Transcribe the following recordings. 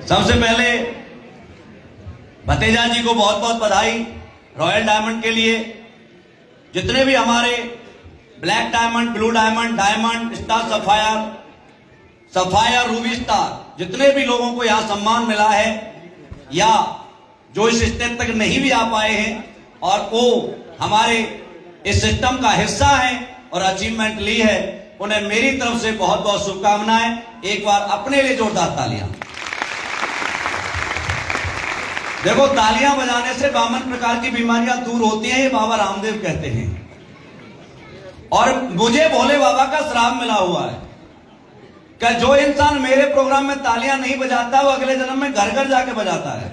सबसे पहले भतीजा जी को बहुत बहुत बधाई रॉयल डायमंड के लिए। जितने भी हमारे black diamond, blue diamond, diamond, star sapphire, sapphire, Ruby star, जितने भी लोगों को यहां सम्मान मिला है या जो इस स्टेज तक नहीं भी आ पाए हैं और वो हमारे इस सिस्टम का हिस्सा है और अचीवमेंट ली है, उन्हें मेरी तरफ से बहुत बहुत शुभकामनाएं। एक बार अपने लिए जोरदार तालियां। देखो, तालियां बजाने से 52 प्रकार की बीमारियां दूर होती हैं, ये बाबा रामदेव कहते हैं। और मुझे भोले बाबा का श्राप मिला हुआ है कि जो इंसान मेरे प्रोग्राम में तालियां नहीं बजाता वो अगले जन्म में घर घर जाके बजाता है।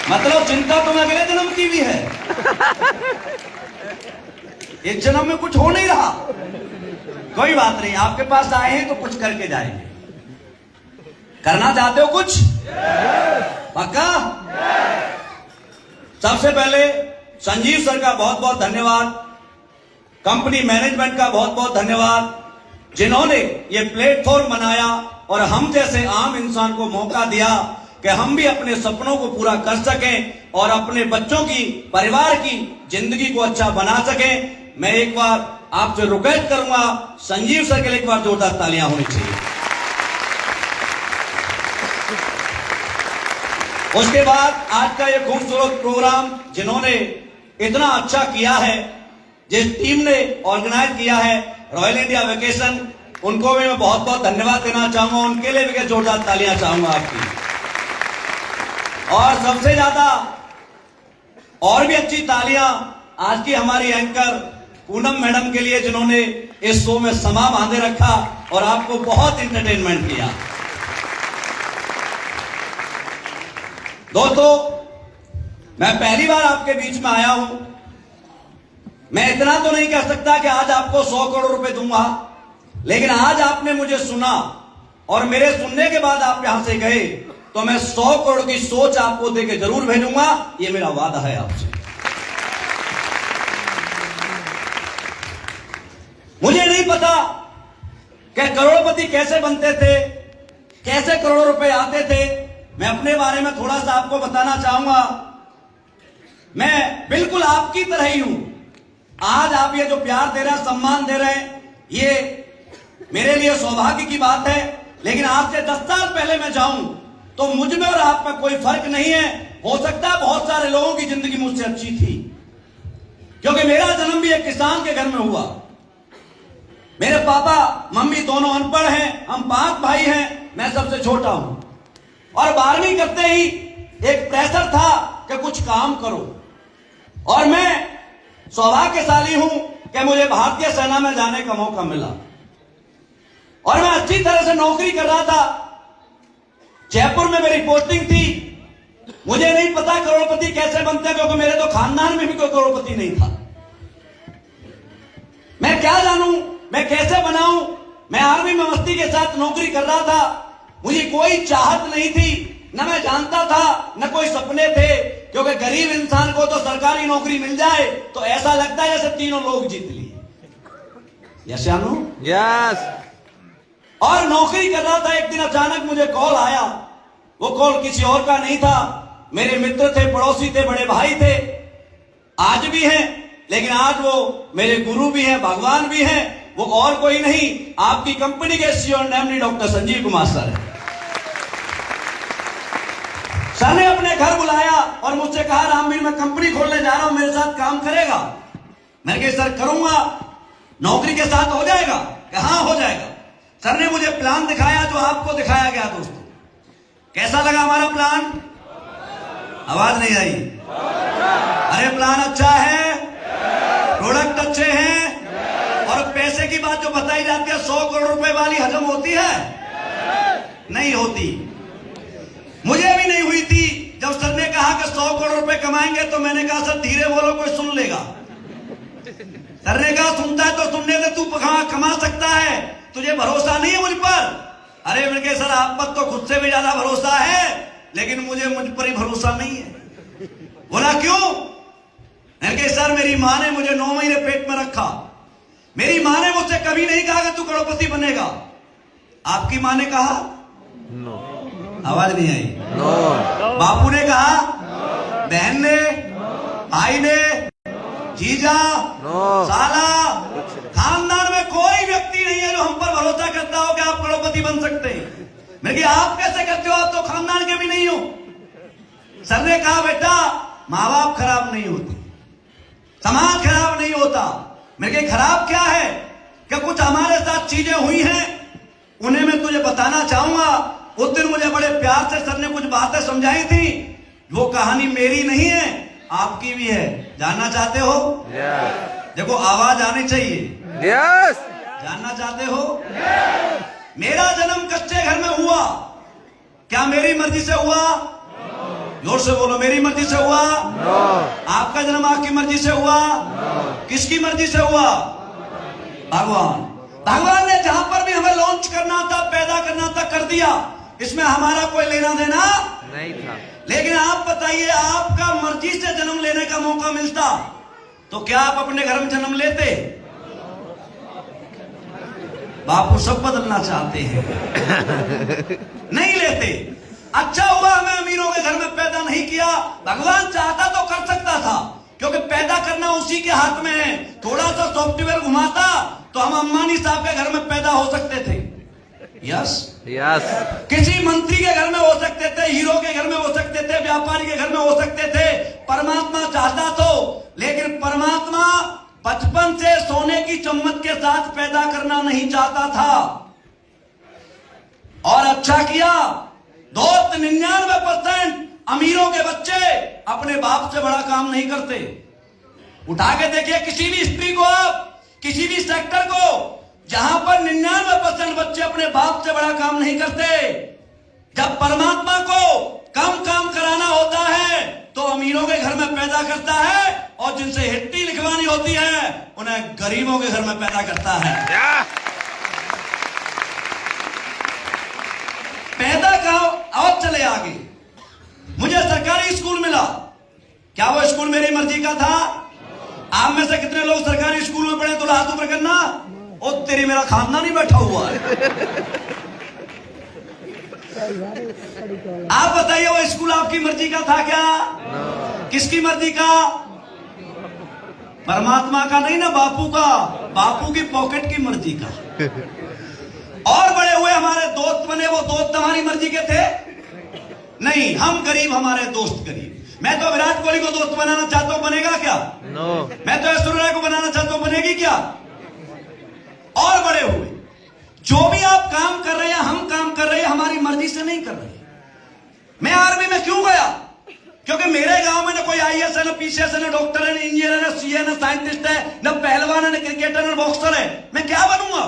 मतलब चिंता तुम्हें अगले जन्म की भी है, इस जन्म में कुछ हो नहीं रहा। कोई बात नहीं, आपके पास आए हैं तो कुछ करके जाएंगे। करना चाहते हो कुछ? पक्का? सबसे पहले संजीव सर का बहुत बहुत धन्यवाद, कंपनी मैनेजमेंट का बहुत बहुत धन्यवाद, जिन्होंने ये प्लेटफॉर्म बनाया और हम जैसे आम इंसान को मौका दिया कि हम भी अपने सपनों को पूरा कर सकें और अपने बच्चों की, परिवार की जिंदगी को अच्छा बना सकें। मैं एक बार आपसे रिक्वेस्ट करूंगा, संजीव सर के लिए एक बार जोरदार तालियां होनी चाहिए। उसके बाद आज का ये खूबसूरत प्रोग्राम जिन्होंने इतना अच्छा किया है, जिस टीम ने ऑर्गेनाइज किया है, रॉयल इंडिया वेकेशन, उनको भी मैं बहुत बहुत धन्यवाद देना चाहूंगा। उनके लिए भी जोरदार तालियां चाहूंगा आपकी। और सबसे ज्यादा और भी अच्छी तालियां आज की हमारी एंकर पूनम मैडम के लिए, जिन्होंने इस शो में समा बांधे रखा और आपको बहुत एंटरटेनमेंट किया। दोस्तों, मैं पहली बार आपके बीच में आया हूं। मैं इतना तो नहीं कह सकता कि आज आपको 100 करोड़ रुपए दूंगा, लेकिन आज आपने मुझे सुना और मेरे सुनने के बाद आप यहां से गए तो मैं 100 करोड़ की सोच आपको देके जरूर भेजूंगा। ये मेरा वादा है आपसे। मुझे नहीं पता कि करोड़पति कैसे बनते थे, कैसे करोड़ों रुपए आते थे। मैं अपने बारे में थोड़ा सा आपको बताना चाहूंगा। मैं बिल्कुल आपकी तरह ही हूं। आज आप ये जो प्यार दे रहे हैं, सम्मान दे रहे हैं, ये मेरे लिए सौभाग्य की बात है। लेकिन आज से 10 साल पहले मैं जाऊं तो मुझ में और आप में कोई फर्क नहीं है। हो सकता है बहुत सारे लोगों की जिंदगी मुझसे अच्छी थी, क्योंकि मेरा जन्म भी एक किसान के घर में हुआ। मेरे पापा मम्मी दोनों अनपढ़ हैं, हम 5 भाई हैं, मैं सबसे छोटा हूं। और 12वीं करते ही एक प्रेशर था कि कुछ काम करो, और मैं सौभाग्यशाली हूं कि मुझे भारतीय सेना में जाने का मौका मिला और मैं अच्छी तरह से नौकरी कर रहा था। जयपुर में मेरी पोस्टिंग थी। मुझे नहीं पता करोड़पति कैसे बनते, क्योंकि मेरे तो खानदान में भी कोई करोड़पति नहीं था। मैं क्या जानूं, मैं कैसे बनाऊं। मैं आर्मी में मस्ती के साथ नौकरी कर रहा था। मुझे कोई चाहत नहीं थी, न मैं जानता था, न कोई सपने थे, क्योंकि गरीब इंसान को तो सरकारी नौकरी मिल जाए तो ऐसा लगता है जैसे तीनों लोग जीत लिए। यस जानू? यस। और नौकरी कर रहा था। एक दिन अचानक मुझे कॉल आया। वो कॉल किसी और का नहीं था, मेरे मित्र थे, पड़ोसी थे, बड़े भाई थे, आज भी हैं, लेकिन आज वो मेरे गुरु भी हैं, भगवान भी हैं। वो और कोई नहीं, आपकी कंपनी के सीईओ नेमली डॉक्टर संजीव कुमार सर है। सर ने अपने घर बुलाया और मुझसे कहा, रामवीर मैं कंपनी खोलने जा रहा हूं, मेरे साथ काम करेगा? मैंने कहा सर करूंगा। नौकरी के साथ हो जाएगा? हाँ हो जाएगा। सर ने मुझे प्लान दिखाया जो आपको दिखाया गया। दोस्तों, कैसा लगा हमारा प्लान? आवाज नहीं आई। अरे प्लान अच्छा है, प्रोडक्ट अच्छे हैं, और पैसे की बात जो बताई जाती है 100 करोड़ रुपए वाली हजम होती है? नहीं होती। मुझे भी नहीं हुई थी। जब सर ने कहा कि 100 करोड़ रुपए कमाएंगे तो मैंने कहा सर धीरे बोलो, कोई सुन लेगा। सर ने कहा सुनता है तो सुनने से, तू कमा सकता है, तुझे भरोसा नहीं है मुझ पर? अरे मैंने सर आप पर तो खुद से भी ज्यादा भरोसा है, लेकिन मुझ पर ही भरोसा नहीं है। बोला क्यों? मैंने कहा सर मेरी माँ ने मुझे 9 महीने पेट में रखा, मेरी माँ ने मुझसे कभी नहीं कहा कि तू करोड़पति बनेगा। आपकी माँ ने कहा? नो। आवाज नहीं आई। नो। बापू ने कहा? बहन ने? भाई ने? जीजा? साला? खानदान में कोई व्यक्ति नहीं है जो हम पर भरोसा करता हो कि आप करोड़पति बन सकते हैं। मेरे आप कैसे करते हो? आप तो खानदान के भी नहीं हो। सर ने कहा बेटा माँ बाप खराब नहीं होते, समाज खराब नहीं होता। मेरे खराब क्या है कि कुछ हमारे साथ चीजें हुई हैं, उन्हें मैं तुझे बताना चाहूंगा। उस दिन मुझे बड़े प्यार से सर ने कुछ बातें समझाई थी। वो कहानी मेरी नहीं है, आपकी भी है। जानना चाहते हो? देखो आवाज आनी चाहिए। जानना चाहते हो? मेरा जन्म कच्चे घर में हुआ। क्या मेरी मर्जी से हुआ? जोर से बोलो, मेरी मर्जी से हुआ? आपका जन्म आपकी मर्जी से हुआ? किसकी मर्जी से हुआ? भगवान। भगवान ने जहां पर भी हमें लॉन्च करना था, पैदा करना था, कर दिया। इसमें हमारा कोई लेना देना नहीं था। लेकिन आप बताइए, आपका मर्जी से जन्म लेने का मौका मिलता तो क्या आप अपने घर में जन्म लेते? बापू सब बदलना चाहते हैं, नहीं लेते। अच्छा हुआ हमें अमीरों के घर में पैदा नहीं किया। भगवान चाहता तो कर सकता था, क्योंकि पैदा करना उसी के हाथ में है। थोड़ा सा सॉफ्टवेयर घुमाता तो हम अंबानी साहब के घर में पैदा हो सकते थे। Yes yes. किसी मंत्री के घर में हो सकते थे, हीरो के घर में हो सकते थे, व्यापारी के घर में हो सकते थे। परमात्मा चाहता तो, लेकिन परमात्मा बचपन से सोने की चम्मच के साथ पैदा करना नहीं चाहता था। और अच्छा किया, 99% अमीरों के बच्चे अपने बाप से बड़ा काम नहीं करते। उठा के देखिए किसी भी स्त्री को, आप किसी भी सेक्टर को, जहां पर 99% बच्चे अपने बाप से बड़ा काम नहीं करते। जब परमात्मा को कम काम कराना होता है तो अमीरों के घर में पैदा करता है, और जिनसे हिट्टी लिखवानी होती है उन्हें गरीबों के घर में पैदा करता है। पैदा कहां? और चले आगे, मुझे सरकारी स्कूल मिला। क्या वो स्कूल मेरी मर्जी का था? आप में से कितने लोग सरकारी स्कूल में पढ़े? तो हाथ ऊपर करना। ओ तेरी, मेरा खानदान ही बैठा हुआ है। आप बताइए, वो स्कूल आपकी मर्जी का था क्या? किसकी मर्जी का? परमात्मा का नहीं ना, बापू का। बापू की पॉकेट की मर्जी का। और बड़े हुए हमारे दोस्त बने, वो दोस्त हमारी मर्जी के थे? नहीं, हम गरीब, हमारे दोस्त गरीब। मैं तो विराट कोहली को दोस्त बनाना चाहता हूं, बनेगा क्या? नो। मैं तो ऐश्वर्या राय को बनाना चाहता हूं, बनेगी क्या? और बड़े हुए, जो भी आप काम कर रहे हैं, हम काम कर रहे हैं, हमारी मर्जी से नहीं कर रहे। मैं आर्मी में क्यों गया? क्योंकि मेरे गांव में ना कोई आईएएस है, ना पीसीएस है, ना डॉक्टर है, ना इंजीनियर है, ना सीए, ना साइंटिस्ट है, ना पहलवान है, ना क्रिकेटर, ना बॉक्सर है। मैं क्या बनूंगा?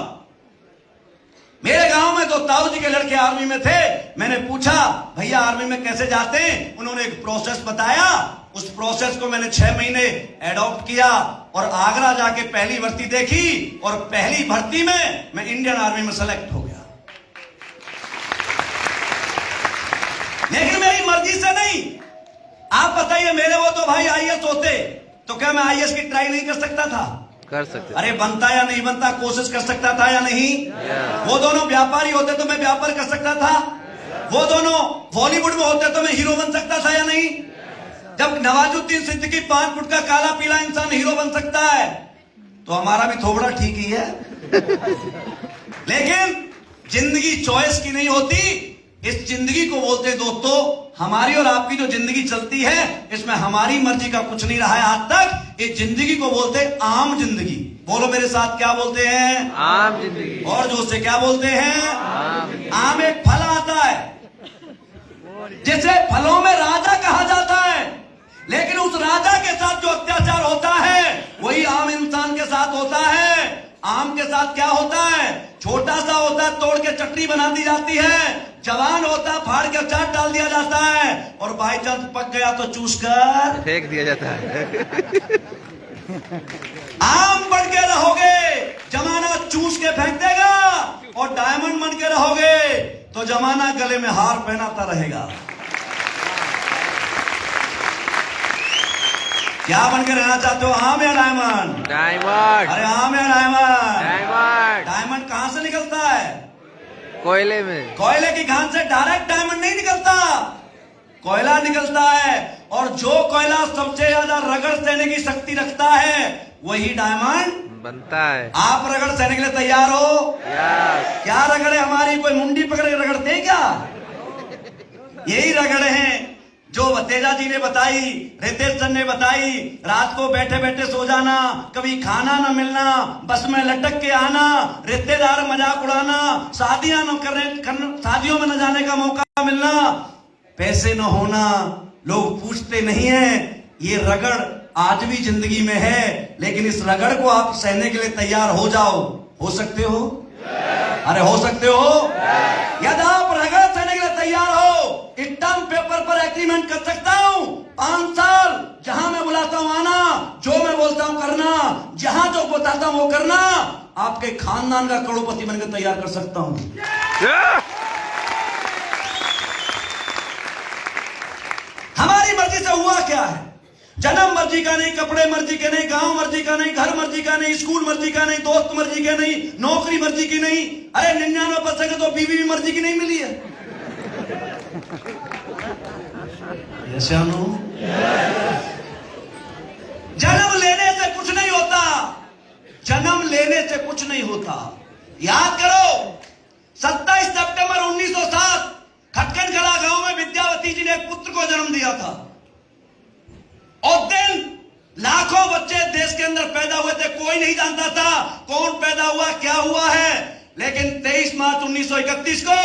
मेरे गांव में तो ताऊ जी के लड़के आर्मी में थे। मैंने पूछा, भैया आर्मी में कैसे जाते हैं? उन्होंने एक प्रोसेस बताया। उस प्रोसेस को मैंने 6 महीने एडॉप्ट किया और आगरा जाके पहली भर्ती देखी, और पहली भर्ती में मैं इंडियन आर्मी में सेलेक्ट हो गया। लेकिन मेरी मर्जी से नहीं। आप बताइए, मेरे वो तो भाई आईएएस होते तो क्या मैं आईएएस की ट्राई नहीं कर सकता था? कर सकते। अरे बनता या नहीं बनता, कोशिश कर सकता था या नहीं? वो दोनों व्यापारी होते तो मैं व्यापार कर सकता था। वो दोनों बॉलीवुड में होते तो मैं हीरो बन सकता था या नहीं? जब नवाजुद्दीन सिद्दीकी 5 फुट का काला पीला इंसान हीरो बन सकता है, तो हमारा भी थोबड़ा ठीक ही है। लेकिन जिंदगी चॉइस की नहीं होती। इस जिंदगी को बोलते दोस्तों, हमारी और आपकी जो जिंदगी चलती है, इसमें हमारी मर्जी का कुछ नहीं रहा है आज तक। इस जिंदगी को बोलते आम जिंदगी। बोलो मेरे साथ, क्या बोलते हैं? आम जिंदगी। और जो से क्या बोलते हैं? आम एक फल आता है, जिसे फलों में राजा कहा जाता है। लेकिन उस राजा के साथ जो अत्याचार होता है, वही आम इंसान के साथ होता है। आम के साथ क्या होता है? छोटा सा होता है, तोड़ के चटनी बना दी जाती है। जवान होता है, फाड़ के अचार डाल दिया जाता है, और बाई चांस पक गया तो चूस कर फेंक दिया जाता है। आम बन के रहोगे, जमाना चूस के फेंक देगा, और डायमंड बन के रहोगे तो जमाना गले में हार पहनाता रहेगा। क्या बनकर रहना चाहते हो, आम या डायमंड? डायमंड। अरे आम या डायमंड? डायमंड। डायमंड कहाँ से निकलता है? कोयले में। कोयले की खान से डायरेक्ट डायमंड नहीं निकलता, कोयला निकलता है। और जो कोयला सबसे ज्यादा रगड़ सहने की शक्ति रखता है वही डायमंड बनता है। आप रगड़ सहने के लिए तैयार हो? यस। क्या रगड़े हमारी, कोई मुंडी पकड़ के रगड़ते हैं क्या? यही रगड़े हैं जो तेजा जी ने बताई, रितेश सर ने बताई। रात को बैठे बैठे सो जाना, कभी खाना न मिलना, बस में लटक के आना, रिश्तेदार मजाक उड़ाना, शादियां न शादियों में न जाने का मौका मिलना, पैसे न होना, लोग पूछते नहीं है। ये रगड़ आज भी जिंदगी में है, लेकिन इस रगड़ को आप सहने के लिए तैयार हो जाओ। हो सकते हो? अरे हो सकते हो? यदि आप रगड़ सहने के लिए तैयार हो, टर्म पेपर पर एग्रीमेंट कर सकता हूं 5 साल, जहां मैं बुलाता हूं आना, जो मैं बोलता हूं करना, जहां जो बताता हूं वो करना, आपके खानदान का करोड़पति बनकर तैयार कर सकता हूं। हमारी मर्जी से हुआ क्या है? जन्म मर्जी का नहीं, कपड़े मर्जी के नहीं, गांव मर्जी का नहीं, घर मर्जी का नहीं, स्कूल मर्जी का नहीं, दोस्त मर्जी के नहीं, नौकरी मर्जी की नहीं। अरे 99% तो बीवी भी मर्जी की नहीं मिली है। जन्म लेने से कुछ नहीं होता, जन्म लेने से कुछ नहीं होता। याद करो 27 सितंबर 1907 खटकनकला गांव में विद्यावती जी ने एक पुत्र को जन्म दिया था। और दिन लाखों बच्चे देश के अंदर पैदा हुए थे, कोई नहीं जानता था कौन पैदा हुआ, क्या हुआ है। लेकिन 23 मार्च 1931 को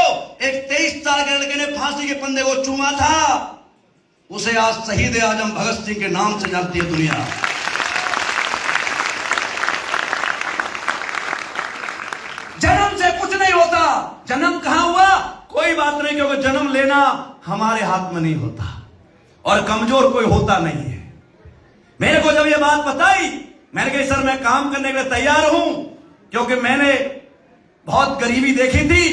एक 23 साल के लड़के ने फांसी के फंदे को चूमा था। उसे आज शहीद आजम भगत सिंह के नाम से जानती है दुनिया। जन्म से कुछ नहीं होता। जन्म कहां हुआ कोई बात नहीं, क्योंकि जन्म लेना हमारे हाथ में नहीं होता और कमजोर कोई होता नहीं है। मेरे को जब ये बात बताई, मैंने कहा सर मैं काम करने के लिए तैयार हूं, क्योंकि मैंने बहुत गरीबी देखी थी।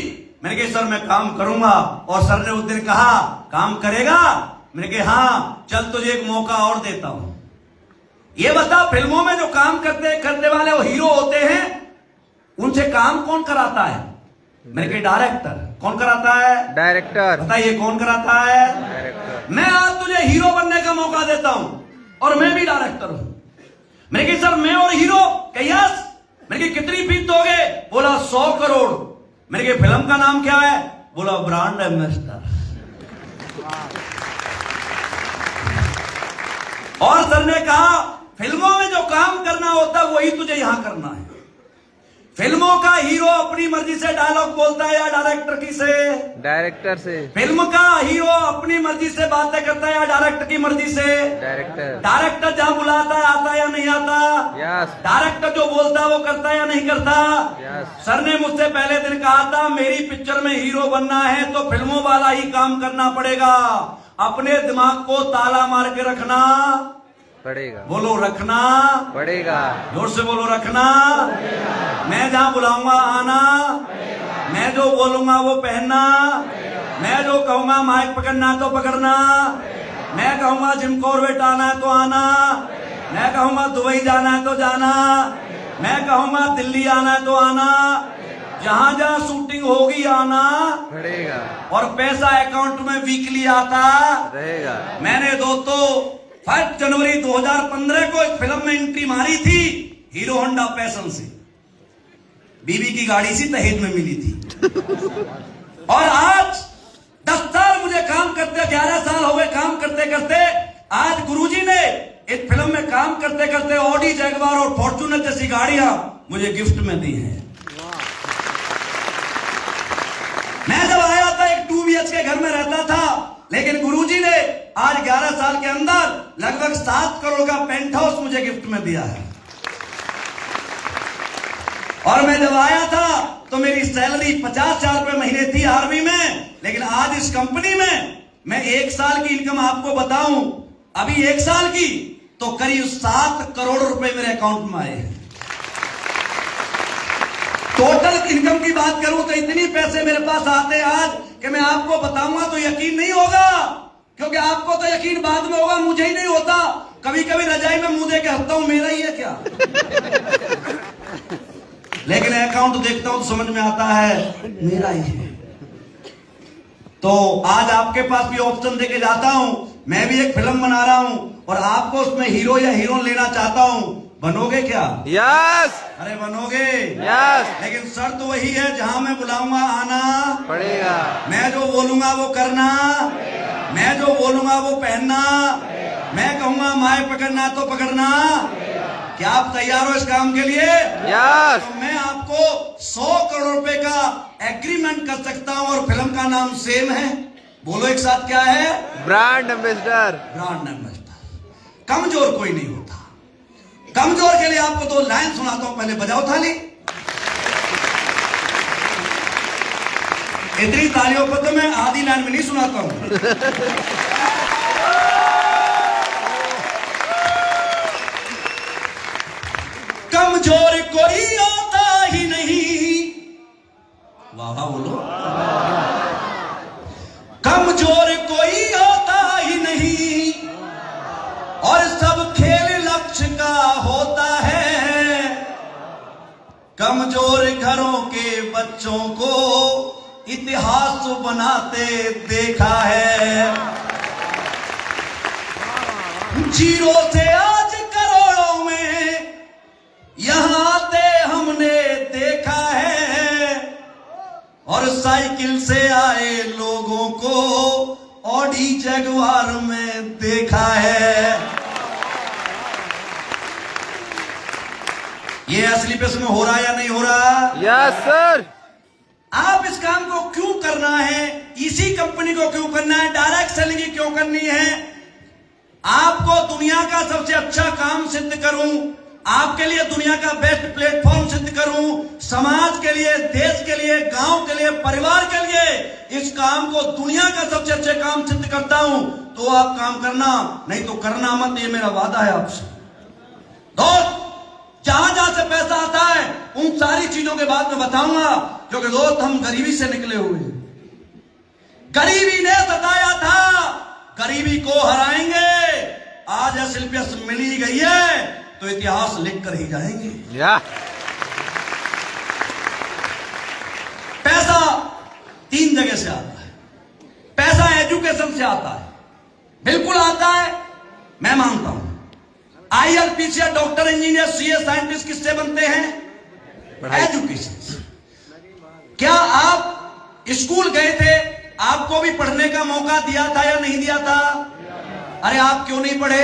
मैंने कहा सर मैं काम करूंगा। और सर ने उस दिन कहा काम करेगा? मैंने कहा हाँ, चल तुझे एक मौका और देता हूं। ये बता फिल्मों में जो काम करने वाले वो हीरो होते हैं, उनसे काम कौन कराता है? मैंने कहा डायरेक्टर। कौन कराता है? डायरेक्टर। बताइए कौन कराता है? डायरेक्टर। मैं आज तुझे हीरो बनने का मौका देता हूं और मैं भी डायरेक्टर हूं। मैंने कहा सर मैं और हीरो? यस। मैंने कहा कितनी फीस दोगे? बोला 100 करोड़। मैंने कहा फिल्म का नाम क्या है? बोला ब्रांड एम्बेसडर। और सर ने कहा फिल्मों में जो काम करना होता है वही तुझे यहां करना है। फिल्मों का हीरो अपनी मर्जी से डायलॉग बोलता है या डायरेक्टर की से? डायरेक्टर से। फिल्म का हीरो अपनी मर्जी से बातें करता है या डायरेक्टर की मर्जी से? डायरेक्टर। डायरेक्टर जहां बुलाता है आता है या नहीं आता? यस। डायरेक्टर जो बोलता है वो करता है या नहीं करता? यस। सर ने मुझसे पहले दिन कहा था मेरी पिक्चर में हीरो बनना है तो फिल्मों वाला ही काम करना पड़ेगा। अपने दिमाग को ताला मार के रखना पड़ेगा। बोलो रखना पड़ेगा। जोर से बोलो रखना। मैं जहां बुलाऊंगा आना, मैं जो बोलूंगा वो पहनना, मैं जो कहूंगा माइक पकड़ना तो पकड़ना, मैं कहूंगा जिम कॉर्बेट आना है तो आना, मैं कहूंगा दुबई जाना है तो जाना, मैं कहूंगा दिल्ली आना है तो आना, जहां जहां शूटिंग होगी आना पड़ेगा। और पैसा अकाउंट में वीकली आता रहेगा। मैंने दोस्तों 5 जनवरी 2015 को एक फिल्म में एंट्री मारी थी हीरो होंडा पैशन से। बीबी की गाड़ी सी दहेज में मिली थी। और आज 10 साल मुझे काम करते, 11 साल हो गए काम करते करते। आज गुरुजी ने इस फिल्म में काम करते करते ऑडी जैगवार और फॉर्च्यूनर जैसी गाड़ियां मुझे गिफ्ट में दी हैं। मैं जब आया था एक 2 BHK घर में रहता था, लेकिन गुरुजी ने आज 11 साल के अंदर लगभग 7 करोड़ का पेंट हाउस मुझे गिफ्ट में दिया है। और मैं जब आया था तो मेरी सैलरी 50,000 रुपए महीने थी आर्मी में, लेकिन आज इस कंपनी में मैं 1 साल की इनकम आपको बताऊं, अभी 1 साल की तो करीब 7 करोड़ रुपए मेरे अकाउंट में आए हैं। टोटल इनकम की बात करूं तो इतनी पैसे मेरे पास आते हैं आज कि मैं आपको बताऊंगा तो यकीन नहीं होगा, क्योंकि आपको तो यकीन बाद में होगा, मुझे ही नहीं होता। कभी कभी रजाई में मुंह दे के हंसता हूं, मेरा ही है क्या? लेकिन अकाउंट देखता हूं तो समझ में आता है मेरा ही है। तो आज आपके पास भी ऑप्शन देके जाता हूं, मैं भी एक फिल्म बना रहा हूं और आपको उसमें हीरो या हीरोइन लेना चाहता हूं, बनोगे क्या? यस अरे बनोगे? यस लेकिन शर्त वही है, जहां मैं बुलाऊंगा आना पड़ेगा। मैं जो बोलूंगा वो करना, मैं जो बोलूंगा वो पहनना, मैं कहूंगा माए पकड़ना तो पकड़ना। क्या आप तैयार हो इस काम के लिए? यस तो मैं आपको 100 करोड़ रुपए का एग्रीमेंट कर सकता हूं और फिल्म का नाम सेम है। बोलो एक साथ, क्या है? Brand ambassador. Brand ambassador. कमजोर कोई नहीं होता। कमजोर के लिए आपको 2 लाइन सुनाता हूं, पहले बजाओ थाली। इतनी तालियों पर तो मैं आधी लाइन में नहीं सुनाता हूं। कमजोर कोई होता ही नहीं, वाह वाह बोलो। कमजोर कोई होता ही नहीं और सब खेल लक्ष्य का होता है। कमजोर घरों के बच्चों को इतिहास बनाते देखा है। जीरो से आज करोड़ों में यहां आते हमने देखा है और साइकिल से आए लोगों को ऑडी जगुआर में देखा है। ये असली पेश में हो रहा है या नहीं हो रहा? Yes sir. आप इस काम को क्यों करना है? इसी कंपनी को क्यों करना है? डायरेक्ट सेलिंग क्यों करनी है? आपको दुनिया का सबसे अच्छा काम सिद्ध करूं, आपके लिए दुनिया का बेस्ट प्लेटफॉर्म सिद्ध करूं, समाज के लिए, देश के लिए, गांव के लिए, परिवार के लिए इस काम को दुनिया का सबसे अच्छे काम सिद्ध करता हूं, तो आप काम करना, नहीं तो करना मत। ये मेरा वादा है आपसे। दोस्त, जहां जहां से पैसा आता है उन सारी चीजों के बाद में बताऊंगा, क्योंकि दोस्त हम गरीबी से निकले हुए हैं। गरीबी ने सताया था, गरीबी को हराएंगे। आज शिल्पियस मिली गई है तो इतिहास लिख कर ही जाएंगे। पैसा 3 जगह से आता है। पैसा एजुकेशन से आता है, बिल्कुल आता है, मैं मानता हूं। IRPC, doctor, engineer, CA, scientist किससे बनते हैं? एजुकेशन से। क्या आप स्कूल गए थे? आपको भी पढ़ने का मौका दिया था या नहीं दिया था? अरे आप क्यों नहीं पढ़े?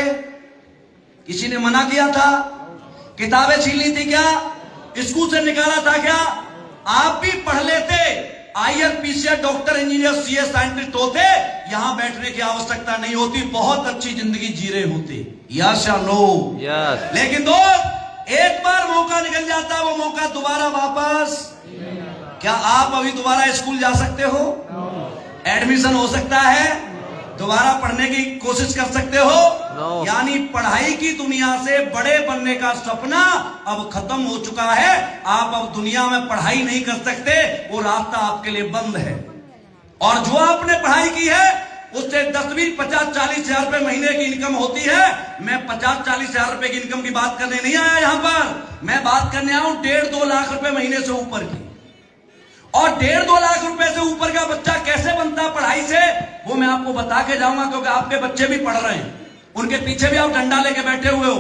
किसी ने मना किया था? किताबें छीन ली थी क्या? स्कूल से निकाला था क्या? आप भी पढ़ लेते, IRPC, doctor, engineer, CA, scientist होते, यहां बैठने की आवश्यकता नहीं होती, बहुत अच्छी जिंदगी जी रहे होते। यस या नो? यस। लेकिन दोस्त, एक बार मौका निकल जाता, वो मौका दोबारा वापस। क्या आप अभी दोबारा स्कूल जा सकते हो? एडमिशन हो सकता है? दोबारा पढ़ने की कोशिश कर सकते हो? यानी पढ़ाई की दुनिया से बड़े बनने का सपना अब खत्म हो चुका है। आप अब दुनिया में पढ़ाई नहीं कर सकते, वो रास्ता आपके लिए बंद है। और जो आपने पढ़ाई की है उससे 10, 20, 50, 40 हजार रुपए महीने की इनकम होती है। मैं 50, 40 हजार रुपए की इनकम की बात करने नहीं आया यहां पर, मैं बात करने आया हूं 1.5-2 लाख रुपए महीने से ऊपर की। और 1.5-2 लाख रुपए से ऊपर का बच्चा कैसे बनता है पढ़ाई से, वो मैं आपको बता के जाऊंगा, क्योंकि आपके बच्चे भी पढ़ रहे हैं, उनके पीछे भी आप डंडा लेके बैठे हुए हो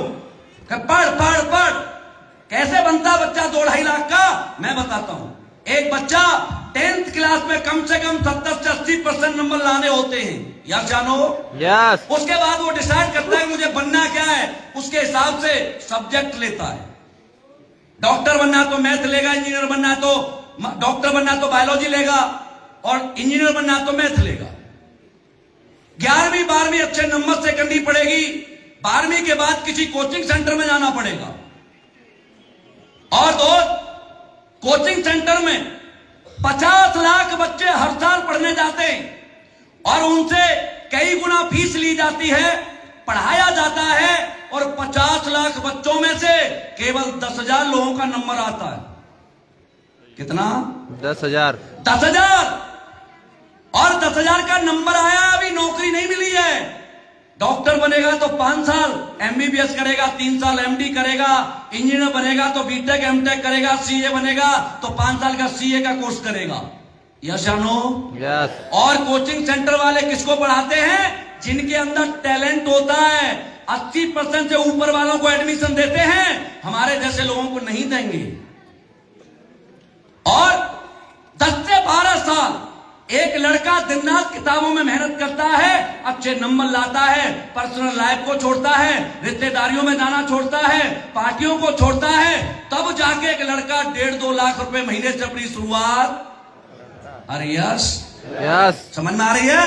कि पढ़ पढ़ पढ़। कैसे बनता बच्चा 2-2.5 लाख का, मैं बताता हूं। एक बच्चा 10th क्लास में कम से कम 70 से 80% नंबर लाने होते हैं, या जानो? यस। उसके बाद वो डिसाइड करता है मुझे बनना क्या है, उसके हिसाब से सब्जेक्ट लेता है। डॉक्टर बनना तो मैथ लेगा, इंजीनियर बनना तो डॉक्टर बनना तो बायोलॉजी लेगा, और इंजीनियर बनना तो मैथ लेगा। 11वीं 12वीं अच्छे नंबर से करनी पड़ेगी। 12वीं के बाद किसी कोचिंग सेंटर में जाना पड़ेगा। और दोस्त, कोचिंग सेंटर में 50 लाख बच्चे हर साल पढ़ने जाते हैं और उनसे कई गुना फीस ली जाती है, पढ़ाया जाता है, और 50 लाख बच्चों में से केवल 10,000 लोगों का नंबर आता है। कितना? 10,000। 10,000। और 10,000 का नंबर आया, अभी नौकरी नहीं मिली है। डॉक्टर बनेगा तो 5 साल, एमबीबीएस करेगा 3 साल, एमडी करेगा, इंजीनियर बनेगा तो बीटेक एमटेक करेगा, सीए बनेगा तो 5 साल का सीए का कोर्स करेगा। यस या नो? यस। और कोचिंग सेंटर वाले किसको पढ़ाते हैं? जिनके अंदर टैलेंट होता है। 80% से ऊपर वालों को एडमिशन देते हैं, हमारे जैसे लोगों को नहीं देंगे। और 10 से 12 साल एक लड़का दिन रात किताबों में मेहनत करता है, अच्छे नंबर लाता है, पर्सनल लाइफ को छोड़ता है, रिश्तेदारियों में जाना छोड़ता है, पार्टियों को छोड़ता है, तब जाके एक लड़का 1.5-2 लाख रुपए महीने से अपनी शुरुआत। अरे यस, यस। समझ में आ रही है?